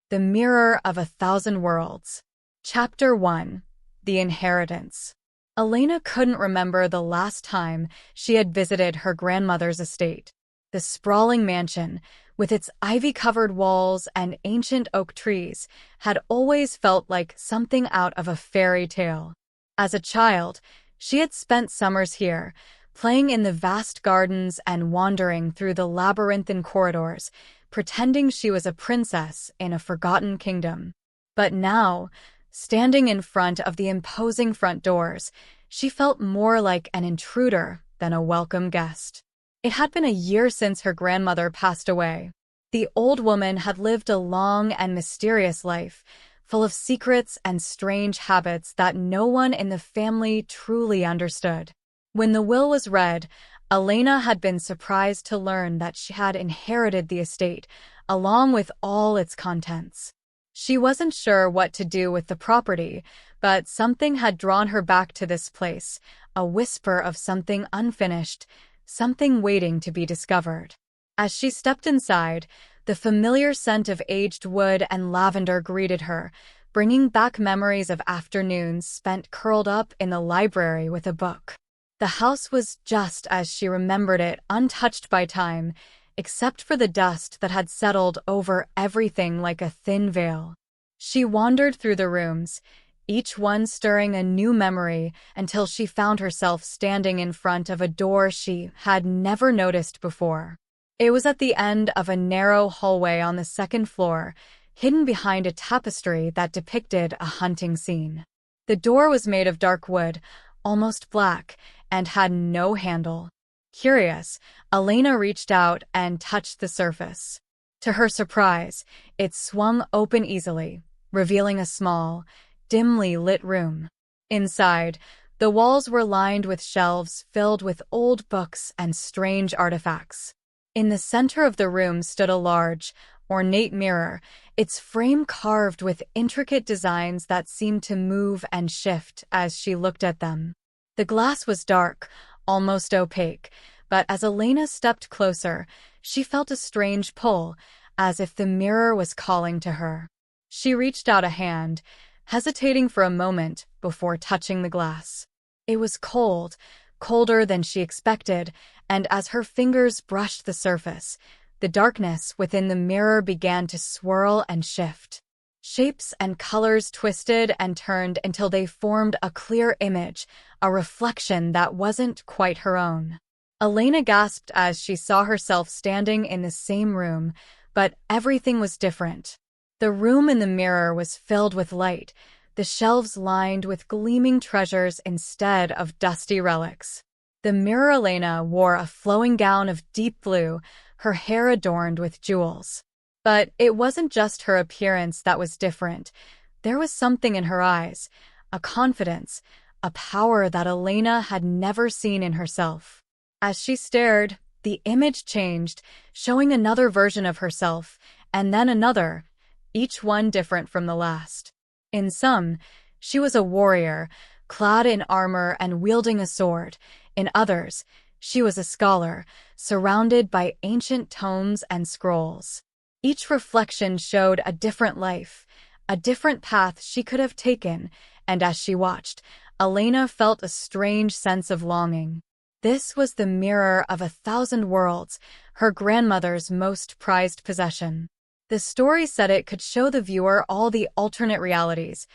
The Mirror of a Thousand Worlds. Chapter 1. The Inheritance. Elena couldn't remember the last time she had visited her grandmother's estate. The sprawling mansion, with its ivy-covered walls and ancient oak trees, had always felt like something out of a fairy tale. As a child, she had spent summers here, playing in the vast gardens and wandering through the labyrinthine corridors, pretending she was a princess in a forgotten kingdom. But now, standing in front of the imposing front doors, she felt more like an intruder than a welcome guest. It had been a year since her grandmother passed away. The old woman had lived a long and mysterious life, full of secrets and strange habits that no one in the family truly understood. When the will was read, Elena had been surprised to learn that she had inherited the estate, along with all its contents. She wasn't sure what to do with the property, but something had drawn her back to this place, a whisper of something unfinished, something waiting to be discovered. As she stepped inside, the familiar scent of aged wood and lavender greeted her, bringing back memories of afternoons spent curled up in the library with a book. The house was just as she remembered it, untouched by time, except for the dust that had settled over everything like a thin veil. She wandered through the rooms, each one stirring a new memory, until she found herself standing in front of a door she had never noticed before. It was at the end of a narrow hallway on the second floor, hidden behind a tapestry that depicted a hunting scene. The door was made of dark wood, almost black, and had no handle. Curious, Elena reached out and touched the surface. To her surprise, it swung open easily, revealing a small, dimly lit room. Inside, the walls were lined with shelves filled with old books and strange artifacts. In the center of the room stood a large, ornate mirror, its frame carved with intricate designs that seemed to move and shift as she looked at them. The glass was dark, almost opaque, but as Elena stepped closer, she felt a strange pull, as if the mirror was calling to her. She reached out a hand, hesitating for a moment before touching the glass. It was cold, colder than she expected, and as her fingers brushed the surface, the darkness within the mirror began to swirl and shift. Shapes and colors twisted and turned until they formed a clear image, a reflection that wasn't quite her own. Elena gasped as she saw herself standing in the same room, but everything was different. The room in the mirror was filled with light, the shelves lined with gleaming treasures instead of dusty relics. The mirror Elena wore a flowing gown of deep blue, her hair adorned with jewels. But it wasn't just her appearance that was different. There was something in her eyes, a confidence, a power that Elena had never seen in herself. As she stared, the image changed, showing another version of herself, and then another, each one different from the last. In some, she was a warrior, clad in armor and wielding a sword. In others, she was a scholar, surrounded by ancient tomes and scrolls. Each reflection showed a different life, a different path she could have taken, and as she watched, Elena felt a strange sense of longing. This was the mirror of a thousand worlds, her grandmother's most prized possession. The story said it could show the viewer all the alternate realities,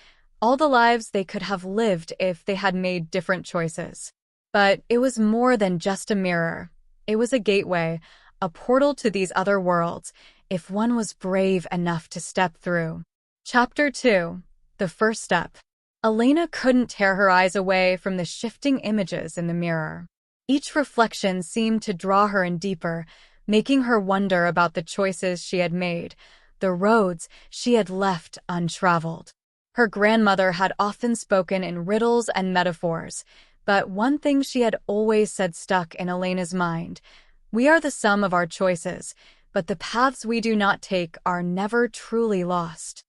all the lives they could have lived if they had made different choices. But it was more than just a mirror. It was a gateway, a portal to these other worlds, if one was brave enough to step through. Chapter 2. The First Step. Elena couldn't tear her eyes away from the shifting images in the mirror. Each reflection seemed to draw her in deeper, making her wonder about the choices she had made, the roads she had left untraveled. Her grandmother had often spoken in riddles and metaphors, but one thing she had always said stuck in Elena's mind: we are the sum of our choices, but the paths we do not take are never truly lost.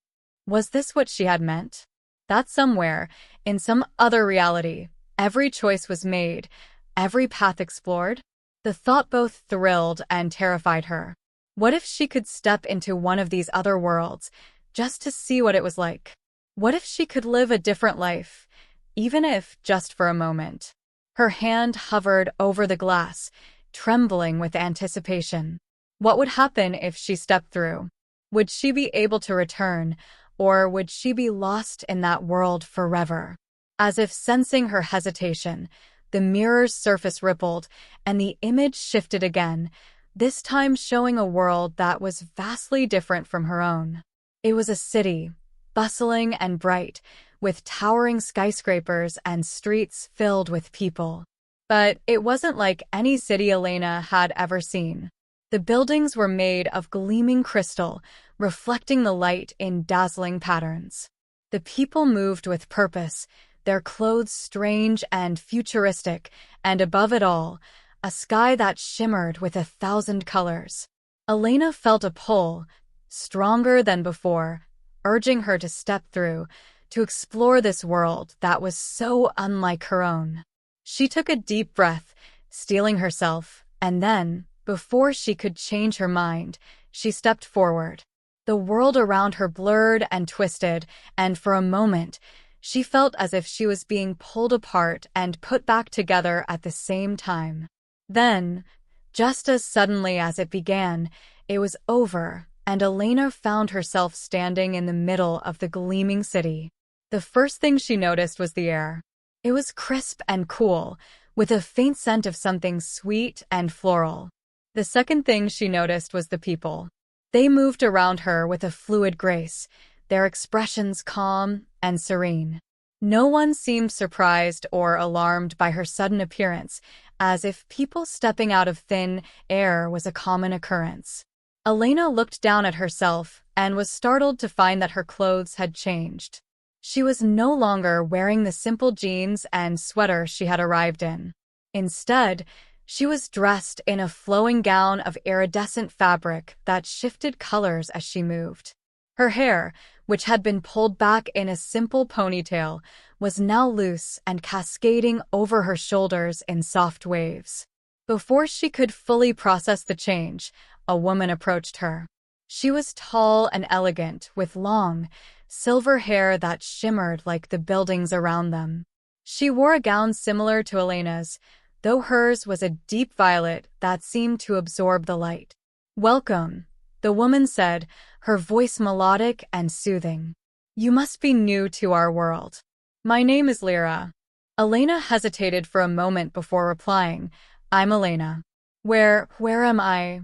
Was this what she had meant? That somewhere, in some other reality, every choice was made, every path explored? The thought both thrilled and terrified her. What if she could step into one of these other worlds, just to see what it was like. What if she could live a different life, even if just for a moment? Her hand hovered over the glass, trembling with anticipation. What would happen if she stepped through? Would she be able to return, or would she be lost in that world forever? As if sensing her hesitation, the mirror's surface rippled, and the image shifted again, this time showing a world that was vastly different from her own. It was a city, bustling and bright, with towering skyscrapers and streets filled with people. But it wasn't like any city Elena had ever seen. The buildings were made of gleaming crystal, reflecting the light in dazzling patterns. The people moved with purpose, their clothes strange and futuristic, and above it all, a sky that shimmered with 1,000 colors. Elena felt a pull, stronger than before, urging her to step through, to explore this world that was so unlike her own. She took a deep breath, steeling herself, and then, before she could change her mind, she stepped forward. The world around her blurred and twisted, and for a moment, she felt as if she was being pulled apart and put back together at the same time. Then, just as suddenly as it began, it was over, and Elena found herself standing in the middle of the gleaming city. The first thing she noticed was the air. It was crisp and cool, with a faint scent of something sweet and floral. The second thing she noticed was the people. They moved around her with a fluid grace, their expressions calm and serene. No one seemed surprised or alarmed by her sudden appearance, as if people stepping out of thin air was a common occurrence. Elena looked down at herself and was startled to find that her clothes had changed. She was no longer wearing the simple jeans and sweater she had arrived in. Instead, she was dressed in a flowing gown of iridescent fabric that shifted colors as she moved. Her hair, which had been pulled back in a simple ponytail, was now loose and cascading over her shoulders in soft waves. Before she could fully process the change, a woman approached her. She was tall and elegant, with long, silver hair that shimmered like the buildings around them. She wore a gown similar to Elena's, though hers was a deep violet that seemed to absorb the light. "Welcome," the woman said, her voice melodic and soothing. "You must be new to our world. My name is Lyra." Elena hesitated for a moment before replying, "I'm Elena." Where am I?"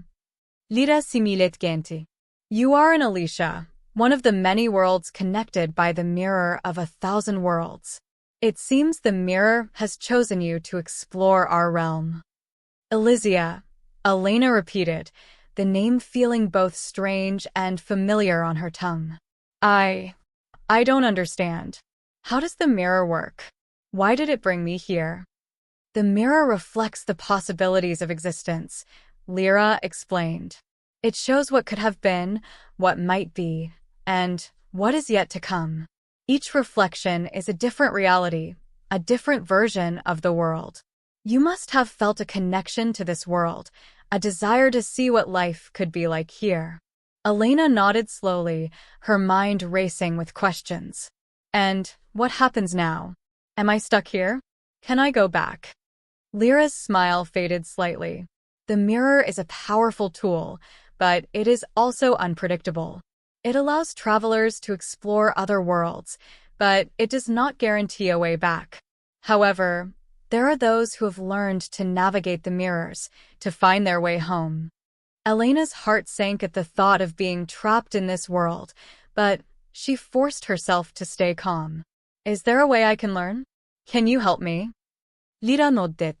"Lyra similet genti." "You are in Alicia, one of the many worlds connected by the mirror of 1,000 worlds. It seems the mirror has chosen you to explore our realm." "Elysia," Elena repeated, the name feeling both strange and familiar on her tongue. I don't understand. How does the mirror work? Why did it bring me here?" "The mirror reflects the possibilities of existence," Lyra explained. "It shows what could have been, what might be, and what is yet to come. Each reflection is a different reality, a different version of the world. You must have felt a connection to this world, a desire to see what life could be like here." Elena nodded slowly, her mind racing with questions. "And what happens now? Am I stuck here? Can I go back?" Lyra's smile faded slightly. "The mirror is a powerful tool, but it is also unpredictable. It allows travelers to explore other worlds, but it does not guarantee a way back. However, there are those who have learned to navigate the mirrors, to find their way home." Elena's heart sank at the thought of being trapped in this world, but she forced herself to stay calm. "Is there a way I can learn? Can you help me?" Lyra nodded.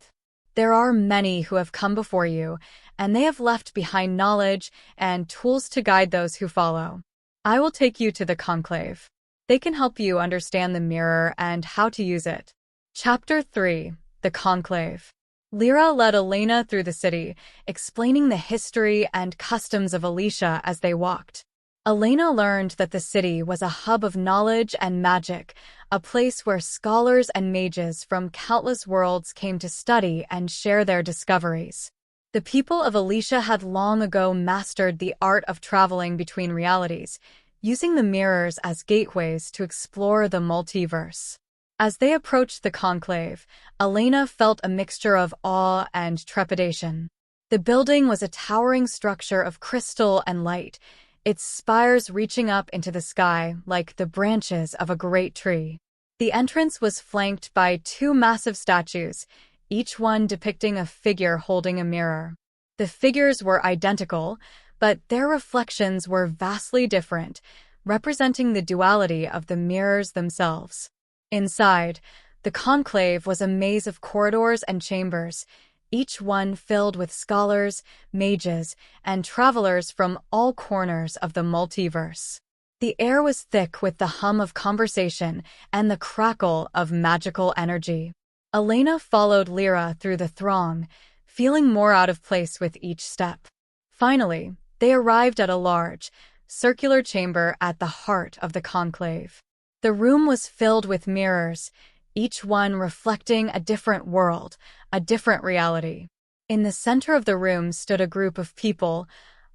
"There are many who have come before you, and they have left behind knowledge and tools to guide those who follow. I will take you to the conclave. They can help you understand the mirror and how to use it." Chapter 3: The Conclave. Lyra led Elena through the city, explaining the history and customs of Alicia as they walked. Elena learned that the city was a hub of knowledge and magic, a place where scholars and mages from countless worlds came to study and share their discoveries. The people of Alicia had long ago mastered the art of traveling between realities, using the mirrors as gateways to explore the multiverse. As they approached the conclave, Elena felt a mixture of awe and trepidation. The building was a towering structure of crystal and light, its spires reaching up into the sky like the branches of a great tree. The entrance was flanked by two massive statues, each one depicting a figure holding a mirror. The figures were identical, but their reflections were vastly different, representing the duality of the mirrors themselves. Inside, the conclave was a maze of corridors and chambers, each one filled with scholars, mages, and travelers from all corners of the multiverse. The air was thick with the hum of conversation and the crackle of magical energy. Elena followed Lyra through the throng, feeling more out of place with each step. Finally, they arrived at a large, circular chamber at the heart of the conclave. The room was filled with mirrors, each one reflecting a different world, a different reality. In the center of the room stood a group of people,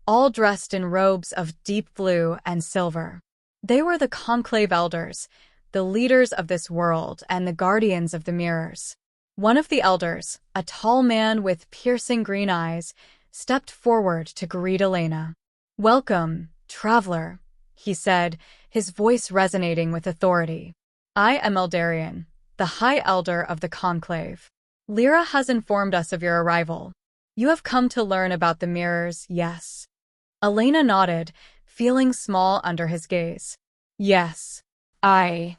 all dressed in robes of deep blue and silver. They were the conclave elders, the leaders of this world and the guardians of the mirrors. One of the elders, a tall man with piercing green eyes, stepped forward to greet Elena. "Welcome, traveler," he said, his voice resonating with authority. "I am Eldarian, the High Elder of the Conclave. Lyra has informed us of your arrival. You have come to learn about the mirrors, yes?" Elena nodded, feeling small under his gaze. "Yes. I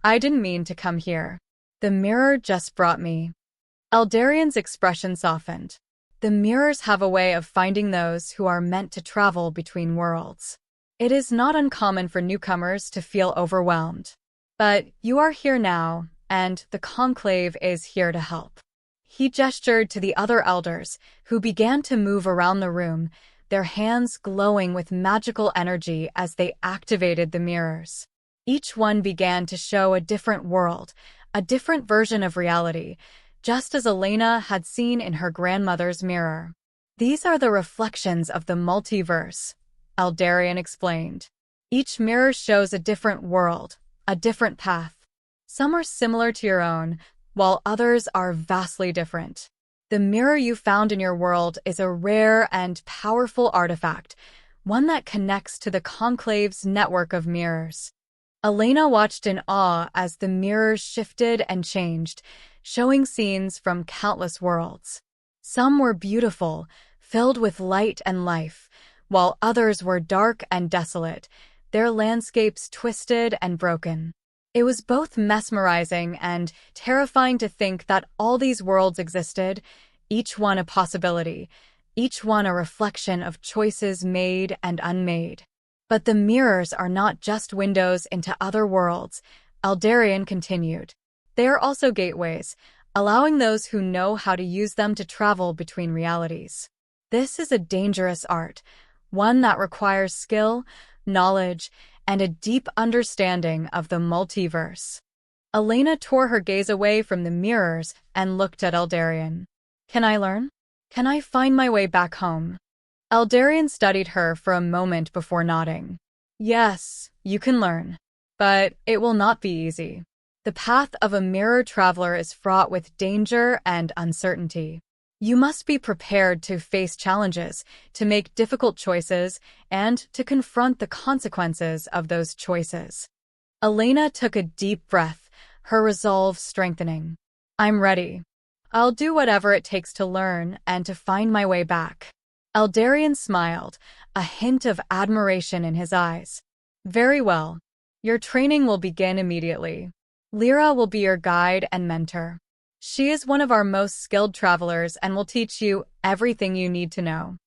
didn't mean to come here. The mirror just brought me." Eldarian's expression softened. The mirrors have a way of finding those who are meant to travel between worlds. It is not uncommon for newcomers to feel overwhelmed. But you are here now, and the conclave is here to help. He gestured to the other elders, who began to move around the room, their hands glowing with magical energy as they activated the mirrors. Each one began to show a different world, a different version of reality, just as Elena had seen in her grandmother's mirror. "These are the reflections of the multiverse," Eldarian explained. "Each mirror shows a different world, a different path. Some are similar to your own, while others are vastly different. The mirror you found in your world is a rare and powerful artifact, one that connects to the conclave's network of mirrors." Elena watched in awe as the mirrors shifted and changed, showing scenes from countless worlds. Some were beautiful, filled with light and life, while others were dark and desolate, their landscapes twisted and broken. It was both mesmerizing and terrifying to think that all these worlds existed, each one a possibility, each one a reflection of choices made and unmade. "But the mirrors are not just windows into other worlds," Eldarian continued. "They are also gateways, allowing those who know how to use them to travel between realities. This is a dangerous art, one that requires skill, knowledge, and a deep understanding of the multiverse." Elena tore her gaze away from the mirrors and looked at Eldarian. "Can I learn? Can I find my way back home?" Eldarian studied her for a moment before nodding. "Yes, you can learn. But it will not be easy. The path of a mirror traveler is fraught with danger and uncertainty. You must be prepared to face challenges, to make difficult choices, and to confront the consequences of those choices." Elena took a deep breath, her resolve strengthening. "I'm ready. I'll do whatever it takes to learn and to find my way back." Eldarian smiled, a hint of admiration in his eyes. "Very well. Your training will begin immediately. Lyra will be your guide and mentor. She is one of our most skilled travelers and will teach you everything you need to know."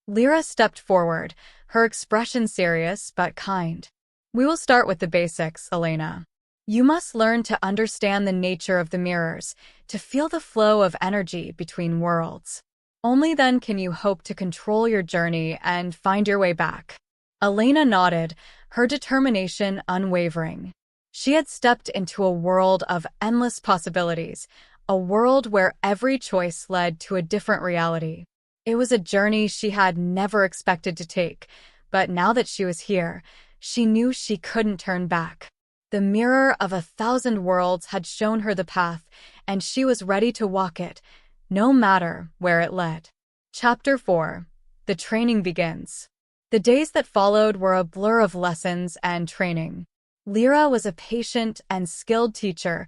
Lyra stepped forward, her expression serious but kind. "We will start with the basics, Elena. You must learn to understand the nature of the mirrors, to feel the flow of energy between worlds. Only then can you hope to control your journey and find your way back." Elena nodded, her determination unwavering. She had stepped into a world of endless possibilities, a world where every choice led to a different reality. It was a journey she had never expected to take, but now that she was here, she knew she couldn't turn back. The mirror of 1,000 worlds had shown her the path, and she was ready to walk it, no matter where it led. Chapter 4. The training begins. The days that followed were a blur of lessons and training. Lyra was a patient and skilled teacher,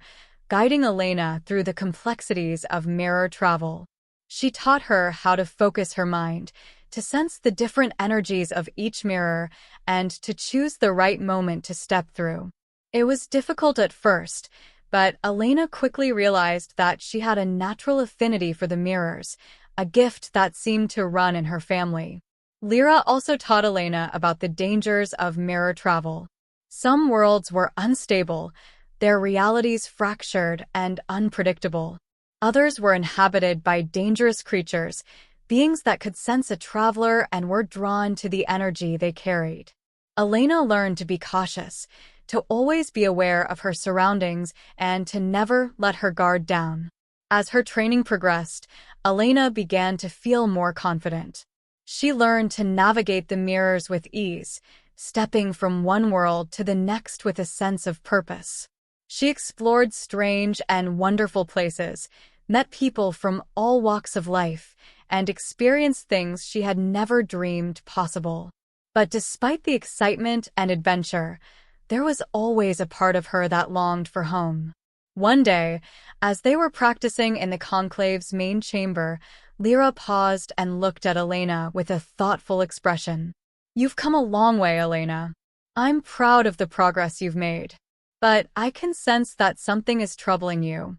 guiding Elena through the complexities of mirror travel. She taught her how to focus her mind, to sense the different energies of each mirror, and to choose the right moment to step through. It was difficult at first, but Elena quickly realized that she had a natural affinity for the mirrors, a gift that seemed to run in her family. Lyra also taught Elena about the dangers of mirror travel. Some worlds were unstable, their realities fractured and unpredictable. Others were inhabited by dangerous creatures, beings that could sense a traveler and were drawn to the energy they carried. Elena learned to be cautious, to always be aware of her surroundings, and to never let her guard down. As her training progressed, Elena began to feel more confident. She learned to navigate the mirrors with ease, stepping from one world to the next with a sense of purpose. She explored strange and wonderful places, met people from all walks of life, and experienced things she had never dreamed possible. But despite the excitement and adventure, there was always a part of her that longed for home. One day, as they were practicing in the conclave's main chamber, Lyra paused and looked at Elena with a thoughtful expression. "You've come a long way, Elena. I'm proud of the progress you've made. But I can sense that something is troubling you."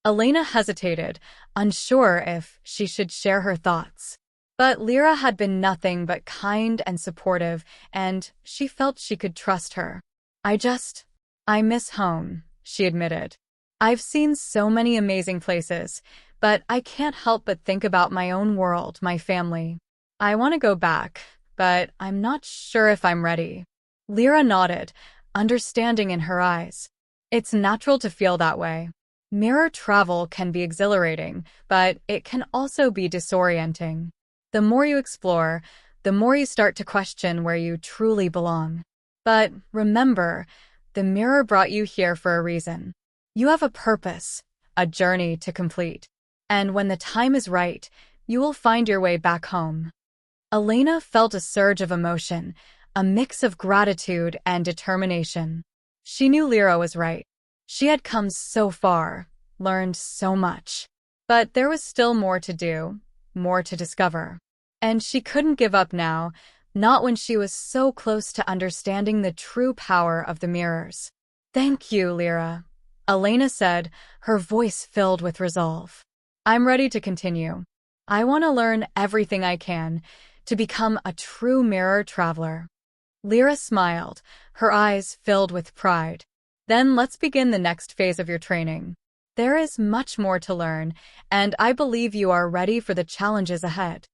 Elena hesitated, unsure if she should share her thoughts. But Lyra had been nothing but kind and supportive, and she felt she could trust her. I miss home," she admitted. "I've seen so many amazing places, but I can't help but think about my own world, my family. I want to go back, but I'm not sure if I'm ready." Lyra nodded, understanding in her eyes. It's natural to feel that way. Mirror travel can be exhilarating, but it can also be disorienting. The more you explore, the more you start to question where you truly belong. But remember, the mirror brought you here for a reason. You have a purpose, a journey to complete. And when the time is right, you will find your way back home. Elena felt a surge of emotion, a mix of gratitude and determination. She knew Lyra was right. She had come so far, learned so much. But there was still more to do, more to discover. And she couldn't give up now, not when she was so close to understanding the true power of the mirrors. "Thank you, Lyra," Elena said, her voice filled with resolve. "I'm ready to continue. I want to learn everything I can to become a true mirror traveler." Lyra smiled, her eyes filled with pride. "Then let's begin the next phase of your training. There is much more to learn, and I believe you are ready for the challenges ahead."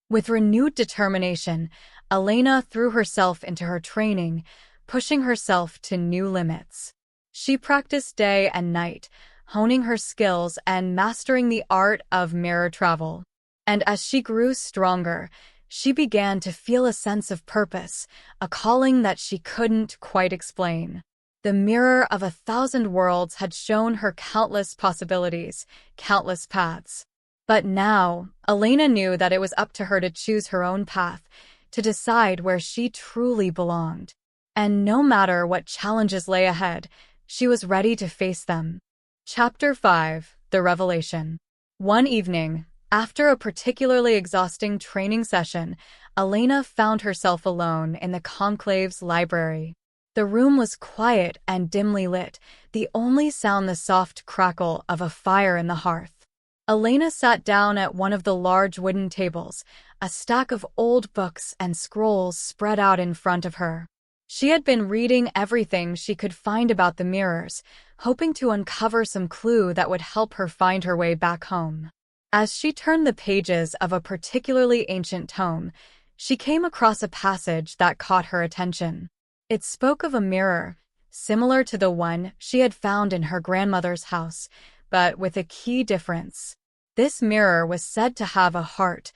With renewed determination, Elena threw herself into her training, pushing herself to new limits. She practiced day and night, honing her skills and mastering the art of mirror travel. And as she grew stronger, she began to feel a sense of purpose, a calling that she couldn't quite explain. The mirror of 1,000 worlds had shown her countless possibilities, countless paths. But now, Elena knew that it was up to her to choose her own path, to decide where she truly belonged. And no matter what challenges lay ahead, she was ready to face them. Chapter 5. The Revelation. One evening, after a particularly exhausting training session, Elena found herself alone in the conclave's library. The room was quiet and dimly lit, the only sound the soft crackle of a fire in the hearth. Elena sat down at one of the large wooden tables, a stack of old books and scrolls spread out in front of her. She had been reading everything she could find about the mirrors, hoping to uncover some clue that would help her find her way back home. As she turned the pages of a particularly ancient tome, she came across a passage that caught her attention. It spoke of a mirror, similar to the one she had found in her grandmother's house, but with a key difference. This mirror was said to have a heart,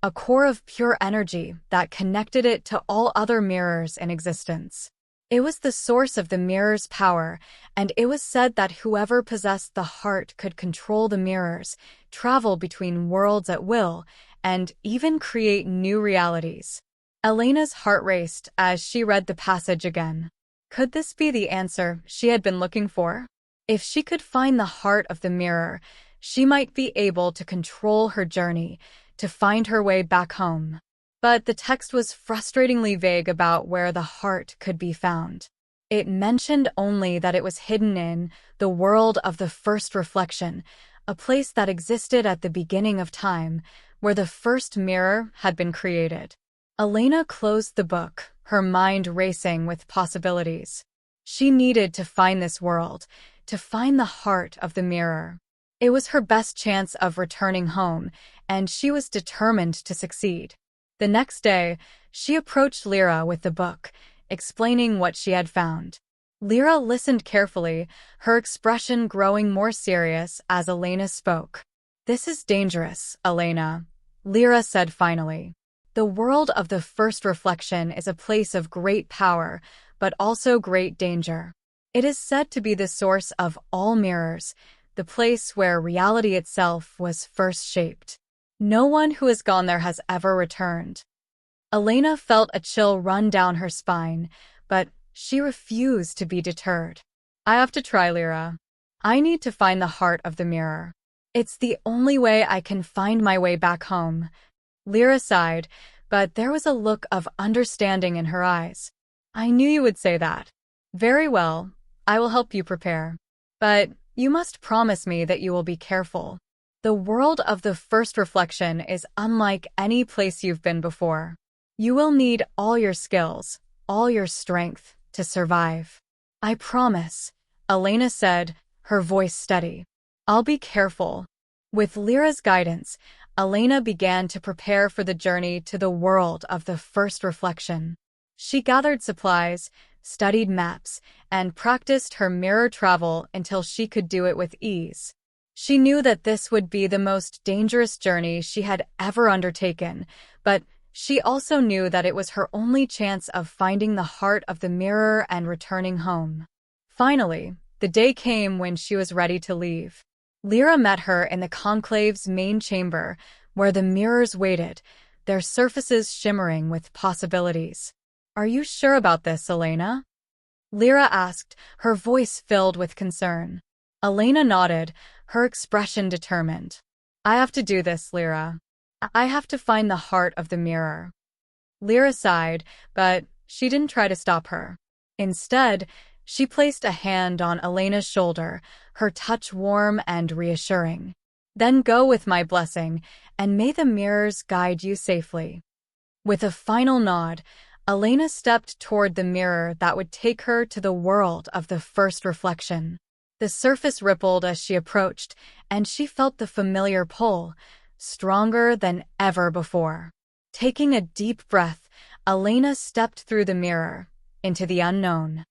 a core of pure energy that connected it to all other mirrors in existence. It was the source of the mirror's power, and it was said that whoever possessed the heart could control the mirrors, travel between worlds at will, and even create new realities. Elena's heart raced as she read the passage again. Could this be the answer she had been looking for? If she could find the heart of the mirror, she might be able to control her journey, to find her way back home. But the text was frustratingly vague about where the heart could be found. It mentioned only that it was hidden in the world of the first reflection, a place that existed at the beginning of time, where the first mirror had been created. Elena closed the book, her mind racing with possibilities. She needed to find this world, to find the heart of the mirror. It was her best chance of returning home, and she was determined to succeed. The next day, she approached Lyra with the book, explaining what she had found. Lyra listened carefully, her expression growing more serious as Elena spoke. "This is dangerous, Elena," Lyra said finally. "The world of the first reflection is a place of great power, but also great danger. It is said to be the source of all mirrors, the place where reality itself was first shaped. No one who has gone there has ever returned." Elena felt a chill run down her spine, but she refused to be deterred. "I have to try, Lyra. I need to find the heart of the mirror. It's the only way I can find my way back home." Lyra sighed, but there was a look of understanding in her eyes. "I knew you would say that. Very well, I will help you prepare. But you must promise me that you will be careful. The world of the first reflection is unlike any place you've been before. You will need all your skills, all your strength, to survive." "I promise," Elena said, her voice steady. "I'll be careful." With Lyra's guidance, Elena began to prepare for the journey to the world of the first reflection. She gathered supplies, studied maps, and practiced her mirror travel until she could do it with ease. She knew that this would be the most dangerous journey she had ever undertaken, but she also knew that it was her only chance of finding the heart of the mirror and returning home. Finally, the day came when she was ready to leave. Lyra met her in the conclave's main chamber, where the mirrors waited, their surfaces shimmering with possibilities. "Are you sure about this, Elena?" Lyra asked, her voice filled with concern. Elena nodded, her expression determined. "I have to do this, Lyra. I have to find the heart of the mirror." Lyra sighed, but she didn't try to stop her. Instead, she placed a hand on Elena's shoulder, her touch warm and reassuring. "Then go with my blessing, and may the mirrors guide you safely." With a final nod, Elena stepped toward the mirror that would take her to the world of the first reflection. The surface rippled as she approached, and she felt the familiar pull, stronger than ever before. Taking a deep breath, Elena stepped through the mirror, into the unknown.